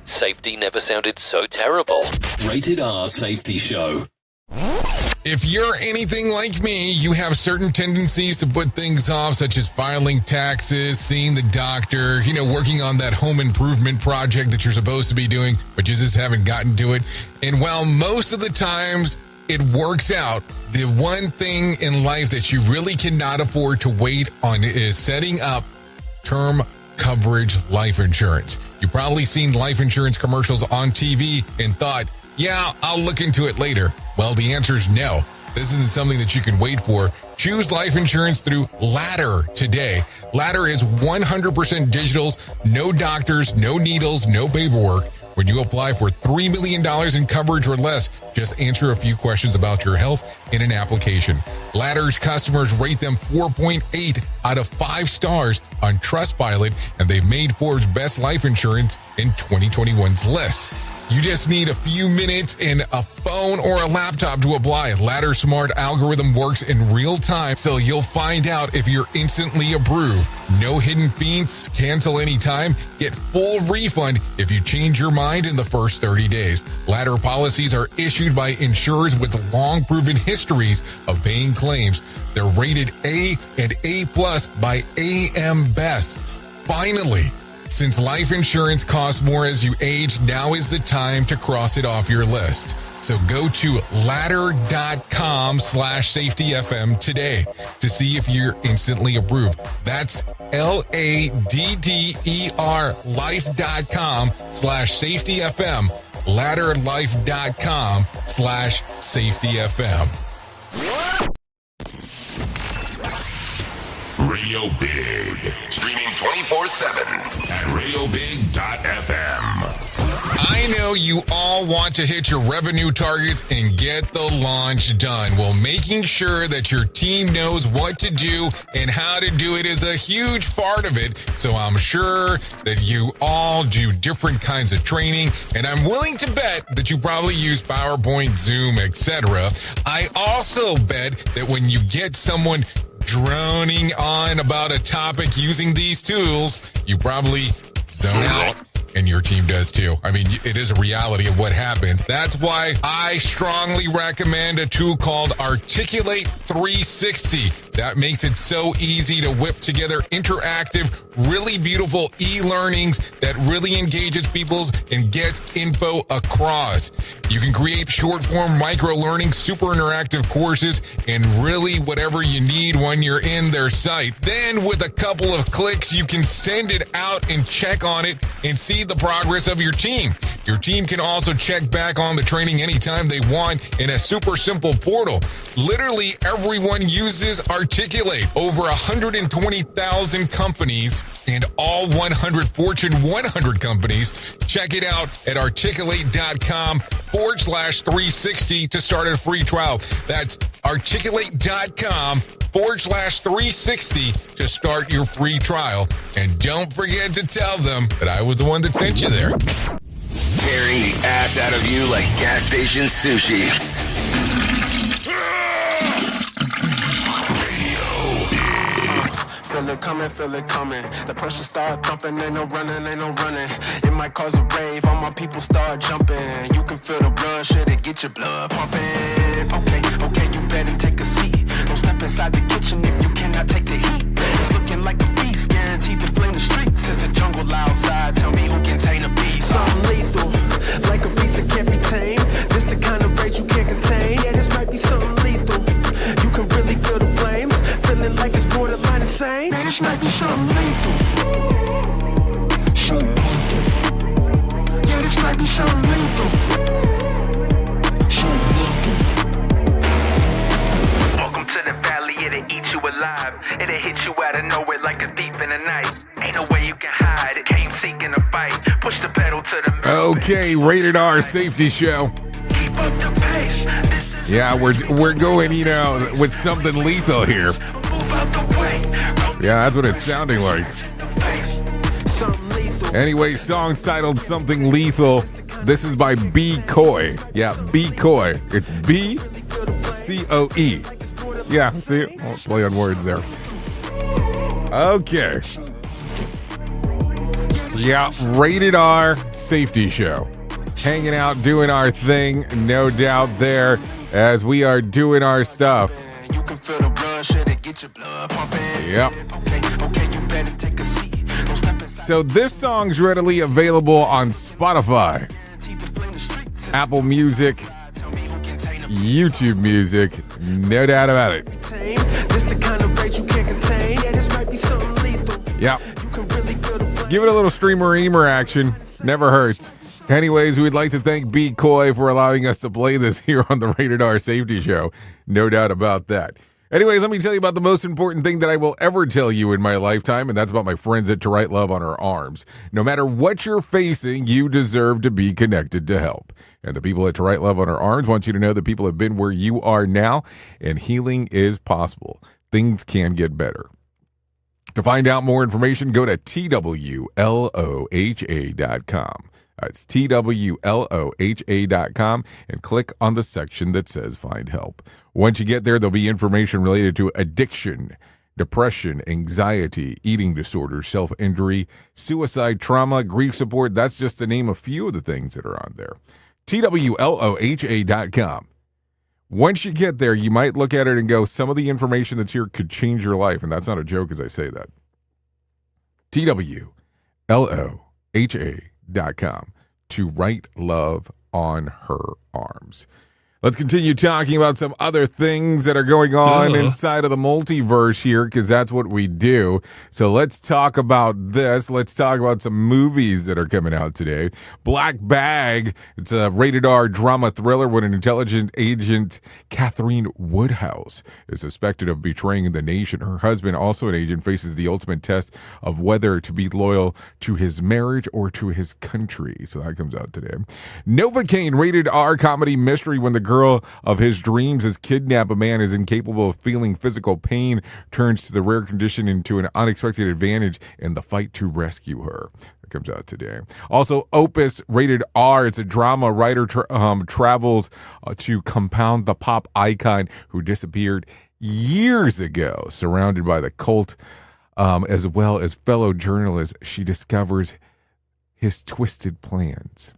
Safety never sounded so terrible. Rated R Safety Show. If you're anything like me, you have certain tendencies to put things off, such as filing taxes, seeing the doctor, working on that home improvement project that you're supposed to be doing, but you just haven't gotten to it. And while most of the times it works out, the one thing in life that you really cannot afford to wait on is setting up term coverage life insurance. You've probably seen life insurance commercials on TV and thought, yeah, I'll look into it later. Well, the answer is no. This isn't something that you can wait for. Choose life insurance through Ladder today. Ladder is 100% digitals, no doctors, no needles, no paperwork. When you apply for $3 million in coverage or less, just answer a few questions about your health in an application. Ladder's customers rate them 4.8 out of 5 stars on Trustpilot, and they've made Forbes' best life insurance in 2021's list. You just need a few minutes and a phone or a laptop to apply. Ladder's smart algorithm works in real time, so you'll find out if you're instantly approved. No hidden fees, cancel anytime, get full refund if you change your mind in the first 30 days. Ladder policies are issued by insurers with long proven histories of paying claims. They're rated A and A+ by AM Best. Finally, since life insurance costs more as you age, now is the time to cross it off your list. So go to ladder.com/safetyfm today to see if you're instantly approved. That's LADDER life.com/safetyfm. Ladderlife.com/safetyfm. Radio Big. Streaming 24/7 at radiobig.fm. I know you all want to hit your revenue targets and get the launch done. Well, making sure that your team knows what to do and how to do it is a huge part of it. So I'm sure that you all do different kinds of training, and I'm willing to bet that you probably use PowerPoint, Zoom, etc. I also bet that when you get someone droning on about a topic using these tools, you probably zone out. And your team does too. I mean, it is a reality of what happens. That's why I strongly recommend a tool called Articulate 360. That makes it so easy to whip together interactive, really beautiful e-learnings that really engages people and gets info across. You can create short-form micro-learning, super interactive courses, and really whatever you need when you're in their site. Then with a couple of clicks, you can send it out and check on it and see the progress of your team. Your team can also check back on the training anytime they want in a super simple portal. Literally everyone uses Articulate. Over 120,000 companies and all 100 Fortune 100 companies. Check it out at articulate.com/360 to start a free trial. That's articulate.com/360 to start your free trial. And don't forget to tell them that I was the one that sent you there. Tearing the ass out of you like gas station sushi. Feel it coming. The pressure start thumping, ain't no running. It might cause a rave, all my people start jumping. You can feel the rush, it'll get your blood pumping. Okay, you better take a seat. Don't step inside the kitchen if you cannot take the heat. It's looking like a feast, guaranteed to flame the streets. It's a jungle outside, tell me who can tame a beast. Something lethal, like a beast that can't be tamed. This the kind of rage you can't contain. Yeah, this might be something lethal. You can really feel the flames, feeling like it's borderline insane. Man, this might be something lethal. Yeah, this might be something lethal. Welcome to the valley, it'll eat you alive. It'll hit you out of nowhere like a thief in the night. Ain't no way you can hide, it came seeking a fight. Push the pedal to the middle. Okay, Rated R Safety Show. Keep up the pace. Yeah, we're going, with something lethal here. Yeah, that's what it's sounding like. Anyway, songs titled Something Lethal This is by B. Coy. Yeah, B. Coy. It's B-C-O-E. Yeah, see? I'll play on words there. Okay. Yeah, Rated R Safety Show. Hanging out, doing our thing, no doubt there, as we are doing our stuff. You can feel the blood, shit, it get your blood pumping. Yep. Okay, you better take a seat. Don't step inside. So this song's readily available on Spotify, Apple Music, YouTube Music, no doubt about it. This the kind of rage you can't contain. Yeah, this might be something lethal. Yep. You can really feel the Give it a little streamer-eamer action. Never hurts. Anyways, we'd like to thank B. Coy for allowing us to play this here on the Rated R Safety Show. No doubt about that. Anyways, let me tell you about the most important thing that I will ever tell you in my lifetime, and that's about my friends at To Write Love on Our Arms. No matter what you're facing, you deserve to be connected to help. And the people at To Write Love on Our Arms want you to know that people have been where you are now, and healing is possible. Things can get better. To find out more information, go to TWLOHA.com. That's TWLOHA.com and click on the section that says Find Help. Once you get there, there'll be information related to addiction, depression, anxiety, eating disorders, self-injury, suicide, trauma, grief support. That's just to name a few of the things that are on there. TWLOHA.com. Once you get there, you might look at it and go, some of the information that's here could change your life. And that's not a joke as I say that. TWLOHA.com. To Write Love on Her Arms. Let's continue talking about some other things that are going on inside of the multiverse here, because that's what we do. So let's talk about this. Let's talk about some movies that are coming out today. Black Bag. It's a rated R drama thriller when an intelligence agent, Catherine Woodhouse, is suspected of betraying the nation. Her husband, also an agent, faces the ultimate test of whether to be loyal to his marriage or to his country. So that comes out today. Novocaine, rated R comedy mystery when the girl of his dreams is kidnapped. A man is incapable of feeling physical pain, turns to the rare condition into an unexpected advantage in the fight to rescue her. That comes out today. Also, Opus, rated R. It's a drama. Writer travels to compound the pop icon who disappeared years ago, surrounded by the cult, as well as fellow journalists. She discovers his twisted plans.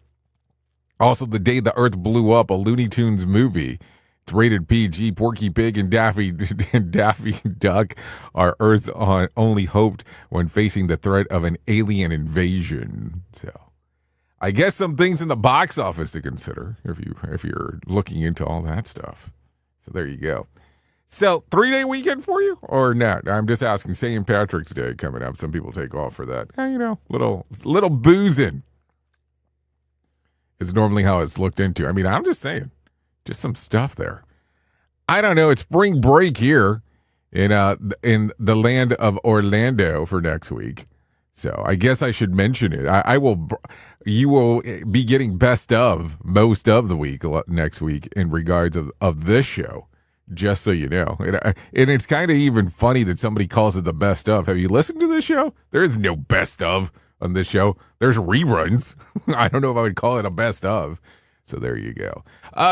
Also, The Day the Earth Blew Up, a Looney Tunes movie. It's rated PG. Porky Pig and Daffy Duck are Earth's only hope when facing the threat of an alien invasion. So, I guess some things in the box office to consider if you're looking into all that stuff. So there you go. So 3-day weekend for you or not? I'm just asking. St. Patrick's Day coming up. Some people take off for that. Little boozing is normally how it's looked into. I mean, I'm just saying, just some stuff there. I don't know. It's spring break here in the land of Orlando for next week. So I guess I should mention it. You will be getting best of most of the week next week in regards of this show, just so you know. And it's kind of even funny that somebody calls it the best of. Have you listened to this show? There is no best of on this show. There's reruns. I don't know if I would call it a best of. So there you go.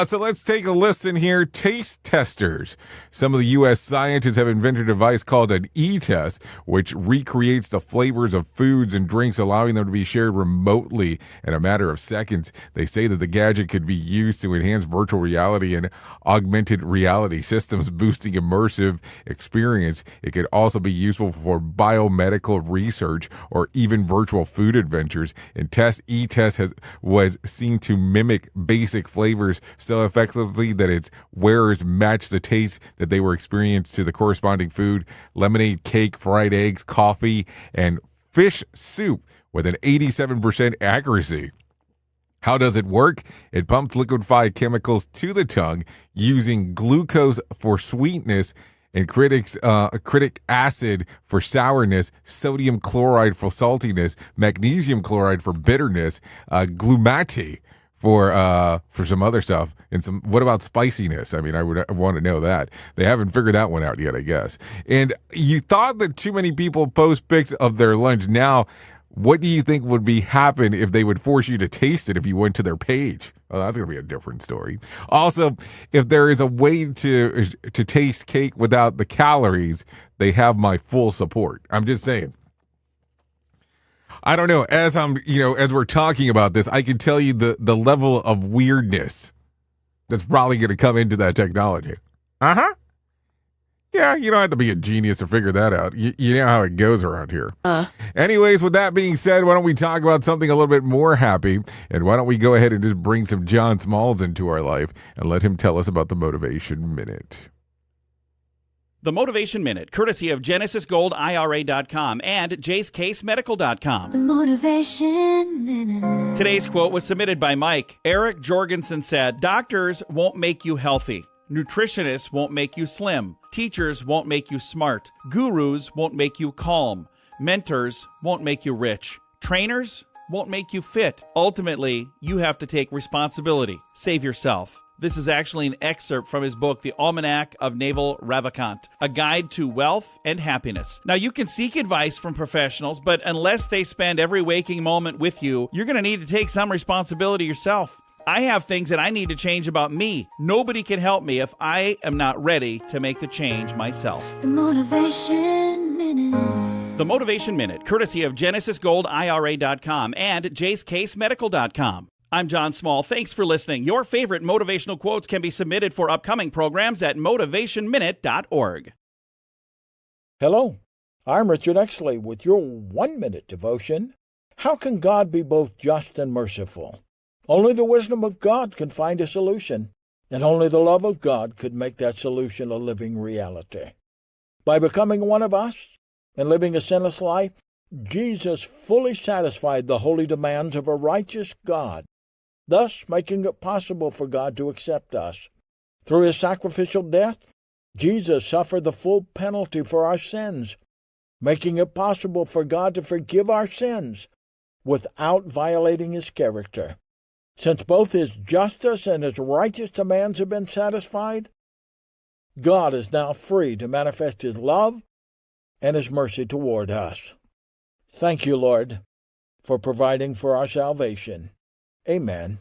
So let's take a listen here. Taste testers. Some of the U.S. scientists have invented a device called an e-test, which recreates the flavors of foods and drinks, allowing them to be shared remotely in a matter of seconds. They say that the gadget could be used to enhance virtual reality and augmented reality systems, boosting immersive experience. It could also be useful for biomedical research or even virtual food adventures. And e-test was seen to mimic basic flavors so effectively that its wearers match the taste that they were experienced to the corresponding food. Lemonade, cake, fried eggs, coffee, and fish soup with an 87% accuracy. How does it work? It pumps liquefied chemicals to the tongue using glucose for sweetness and critic acid for sourness, sodium chloride for saltiness, magnesium chloride for bitterness, glumate for some other stuff, and what about spiciness? I mean, I would want to know that. They haven't figured that one out yet, I guess. And you thought that too many people post pics of their lunch. Now, What do you think would happen if they would force you to taste it if you went to their page? Oh, that's going to be a different story. Also, if there is a way to taste cake without the calories, they have my full support. I'm just saying. I don't know. As we're talking about this, I can tell you the level of weirdness that's probably going to come into that technology. Yeah, you don't have to be a genius to figure that out. You know how it goes around here. Anyways, with that being said, why don't we talk about something a little bit more happy? And why don't we go ahead and just bring some John Smalls into our life and let him tell us about the Motivation Minute. The Motivation Minute, courtesy of GenesisGoldIRA.com and JaceCaseMedical.com. The Motivation Minute. Today's quote was submitted by Mike. Eric Jorgensen said, "Doctors won't make you healthy. Nutritionists won't make you slim. Teachers won't make you smart. Gurus won't make you calm. Mentors won't make you rich. Trainers won't make you fit. Ultimately, you have to take responsibility. Save yourself." This is actually an excerpt from his book, The Almanac of Naval Ravikant, a guide to wealth and happiness. Now, you can seek advice from professionals, but unless they spend every waking moment with you, you're going to need to take some responsibility yourself. I have things that I need to change about me. Nobody can help me if I am not ready to make the change myself. The Motivation Minute. The Motivation Minute, courtesy of GenesisGoldIRA.com and JaceCaseMedical.com. I'm John Small. Thanks for listening. Your favorite motivational quotes can be submitted for upcoming programs at motivationminute.org. Hello, I'm Richard Exley with your 1-minute devotion. How can God be both just and merciful? Only the wisdom of God can find a solution, and only the love of God could make that solution a living reality. By becoming one of us and living a sinless life, Jesus fully satisfied the holy demands of a righteous God, thus making it possible for God to accept us. Through his sacrificial death, Jesus suffered the full penalty for our sins, making it possible for God to forgive our sins without violating his character. Since both his justice and his righteous demands have been satisfied, God is now free to manifest his love and his mercy toward us. Thank you, Lord, for providing for our salvation. Amen.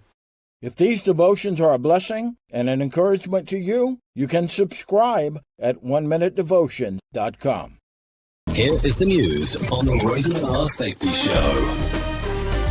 If these devotions are a blessing and an encouragement to you, you can subscribe at oneminutedevotion.com. Here is the news on the Rated R Safety Show.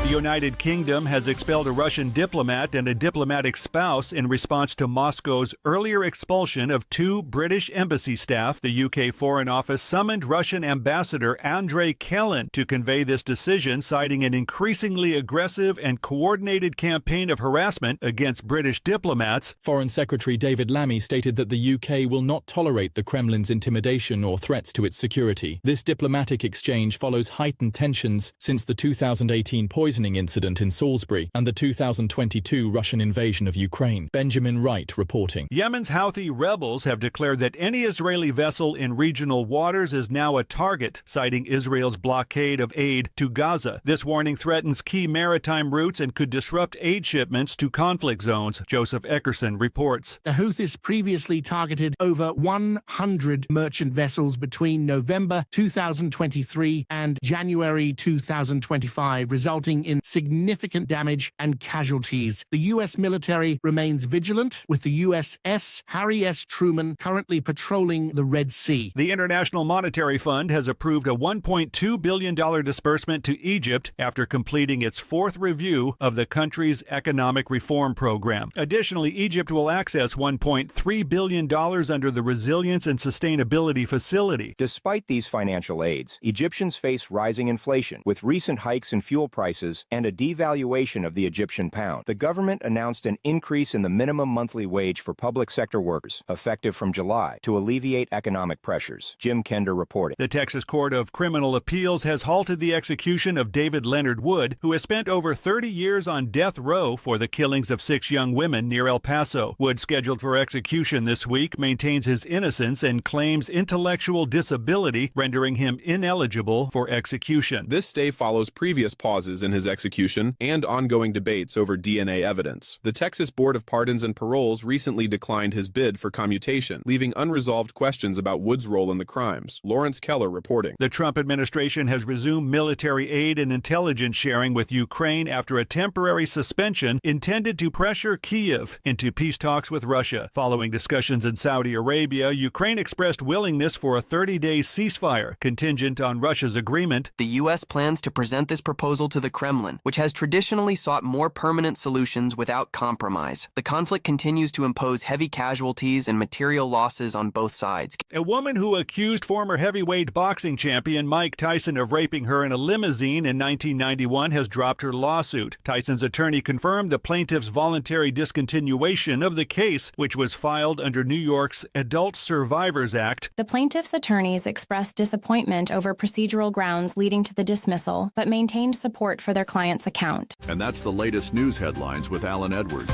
The United Kingdom has expelled a Russian diplomat and a diplomatic spouse in response to Moscow's earlier expulsion of 2 British embassy staff. The UK Foreign Office summoned Russian Ambassador Andrei Kelin to convey this decision, citing an increasingly aggressive and coordinated campaign of harassment against British diplomats. Foreign Secretary David Lammy stated that the UK will not tolerate the Kremlin's intimidation or threats to its security. This diplomatic exchange follows heightened tensions since the 2018 poisoning incident in Salisbury and the 2022 Russian invasion of Ukraine. Benjamin Wright reporting. Yemen's Houthi rebels have declared that any Israeli vessel in regional waters is now a target, citing Israel's blockade of aid to Gaza. This warning threatens key maritime routes and could disrupt aid shipments to conflict zones. Joseph Eckerson reports. The Houthis previously targeted over 100 merchant vessels between November 2023 and January 2025, resulting in significant damage and casualties. The U.S. military remains vigilant, with the USS Harry S. Truman currently patrolling the Red Sea. The International Monetary Fund has approved a $1.2 billion disbursement to Egypt after completing its 4th review of the country's economic reform program. Additionally, Egypt will access $1.3 billion under the Resilience and Sustainability Facility. Despite these financial aids, Egyptians face rising inflation, with recent hikes in fuel prices and a devaluation of the Egyptian pound. The government announced an increase in the minimum monthly wage for public sector workers, effective from July, to alleviate economic pressures. Jim Kender reporting. The Texas Court of Criminal Appeals has halted the execution of David Leonard Wood, who has spent over 30 years on death row for the killings of 6 young women near El Paso. Wood, scheduled for execution this week, maintains his innocence and claims intellectual disability, rendering him ineligible for execution. This stay follows previous pauses in his his execution and ongoing debates over DNA evidence. The Texas Board of Pardons and Paroles recently declined his bid for commutation, leaving unresolved questions about Wood's role in the crimes. Lawrence Keller reporting. The Trump administration has resumed military aid and intelligence sharing with Ukraine after a temporary suspension intended to pressure Kyiv into peace talks with Russia. Following discussions in Saudi Arabia, Ukraine expressed willingness for a 30-day ceasefire, contingent on Russia's agreement. The U.S. plans to present this proposal to the Kremlin, which has traditionally sought more permanent solutions without compromise. The conflict continues to impose heavy casualties and material losses on both sides. A woman who accused former heavyweight boxing champion Mike Tyson of raping her in a limousine in 1991 has dropped her lawsuit. Tyson's attorney confirmed the plaintiff's voluntary discontinuation of the case, which was filed under New York's Adult Survivors Act. The plaintiff's attorneys expressed disappointment over procedural grounds leading to the dismissal, but maintained support for their client's account. And that's the latest news headlines with Alan Edwards.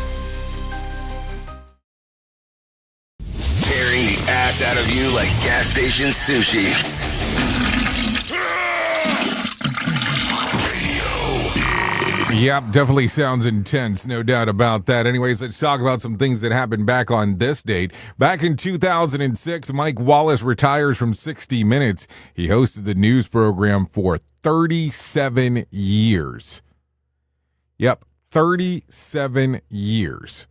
Tearing the ass out of you like gas station sushi. Yep, definitely sounds intense, no doubt about that. Anyways, let's talk about some things that happened back on this date. Back in 2006, Mike Wallace retires from 60 Minutes. He hosted the news program for 37 years. Yep, 37 years.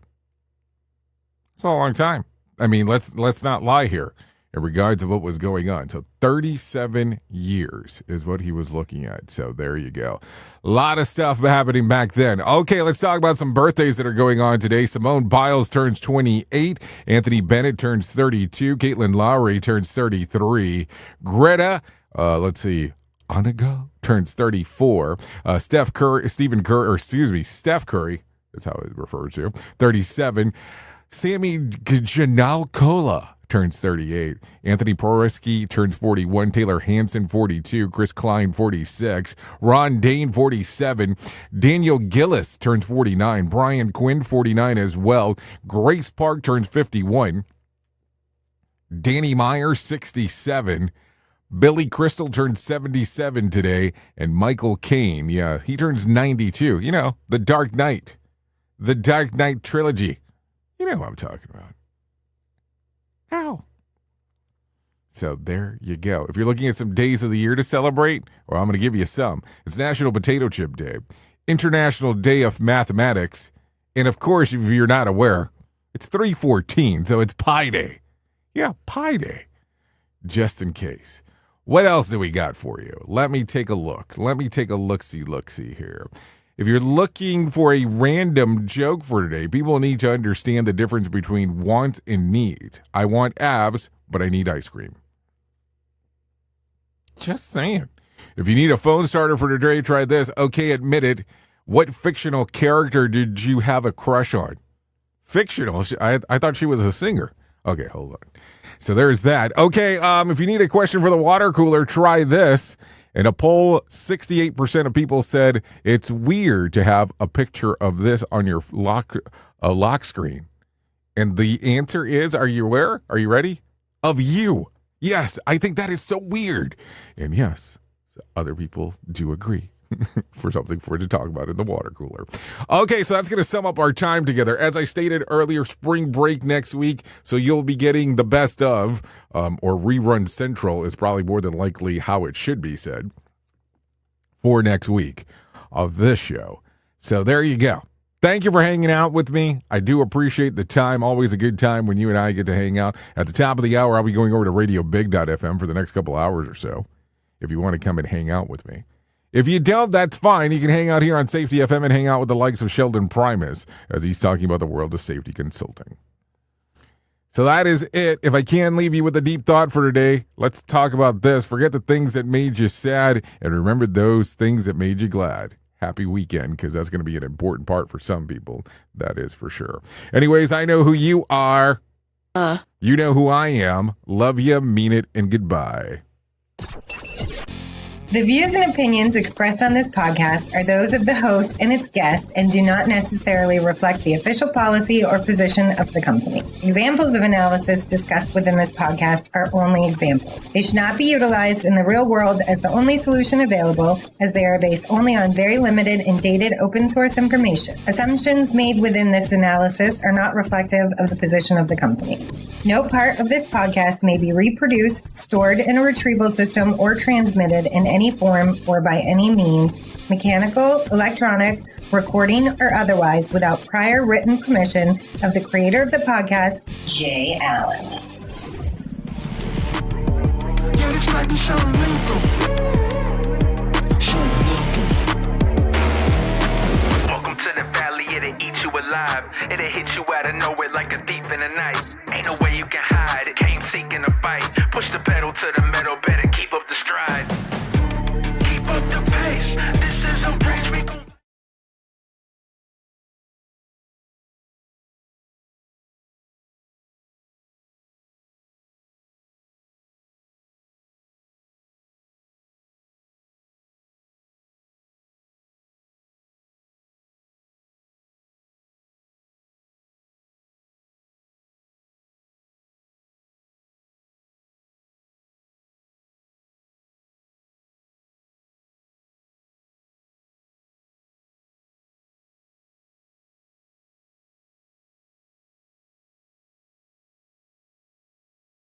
It's a long time. I mean, let's not lie here in regards to what was going on. So 37 years is what he was looking at. So there you go. A lot of stuff happening back then. Okay, let's talk about some birthdays that are going on today. Simone Biles turns 28. Anthony Bennett turns 32. Caitlin Lowry turns 33. Greta, Oniga turns 34. Steph Curry is how it refers to, 37. Sammy Janalcola turns 38. Anthony Poroski turns 41. Taylor Hansen, 42. Chris Klein, 46. Ron Dane, 47. Daniel Gillis turns 49. Brian Quinn, 49 as well. Grace Park turns 51. Danny Meyer, 67. Billy Crystal turns 77 today. And Michael Caine, he turns 92. You know, The Dark Knight. The Dark Knight trilogy. You know what I'm talking about. Ow. So there you go. If you're looking at some days of the year to celebrate, well, I'm going to give you some. It's National Potato Chip Day, International Day of Mathematics, and of course, if you're not aware, it's 3/14, so it's Pi Day. Yeah, Pi Day. Just in case. What else do we got for you? Let me take a look. Let me take a look-see here. If you're looking for a random joke for today, people need to understand the difference between want and need. I want abs, but I need ice cream. Just saying. If you need a phone starter for today, try this. Okay, admit it. What fictional character did you have a crush on? Fictional? I thought she was a singer. Okay, hold on. So there's that. Okay, if you need a question for the water cooler, try this. In a poll, 68% of people said it's weird to have a picture of this on your lock screen. And the answer is, are you aware? Are you ready? Of you. Yes, I think that is so weird. And yes, other people do agree. For something for it to talk about in the water cooler. Okay, so that's going to sum up our time together. As I stated earlier, spring break next week, so you'll be getting the best of, or rerun central is probably more than likely how it should be said, for next week of this show. So there you go. Thank you for hanging out with me. I do appreciate the time. Always a good time when you and I get to hang out. At the top of the hour, I'll be going over to radiobig.fm for the next couple hours or so, if you want to come and hang out with me. If you don't, that's fine. You can hang out here on Safety FM and hang out with the likes of Sheldon Primus as he's talking about the world of safety consulting. So that is it. If I can leave you with a deep thought for today, let's talk about this. Forget the things that made you sad and remember those things that made you glad. Happy weekend, because that's going to be an important part for some people. That is for sure. Anyways, I know who you are. You know who I am. Love you, mean it, and goodbye. The views and opinions expressed on this podcast are those of the host and its guest and do not necessarily reflect the official policy or position of the company. Examples of analysis discussed within this podcast are only examples. They should not be utilized in the real world as the only solution available, as they are based only on very limited and dated open source information. Assumptions made within this analysis are not reflective of the position of the company. No part of this podcast may be reproduced, stored in a retrieval system, or transmitted in any form or by any means, mechanical, electronic, recording, or otherwise, without prior written permission of the creator of the podcast, Jay Allen. Yeah, this might be something lethal. Welcome to the valley, it'll eat you alive. It'll hit you out of nowhere like a thief in the night. Ain't no way you can hide, it came seeking a fight. Push the pedal to the metal, better keep up the stride.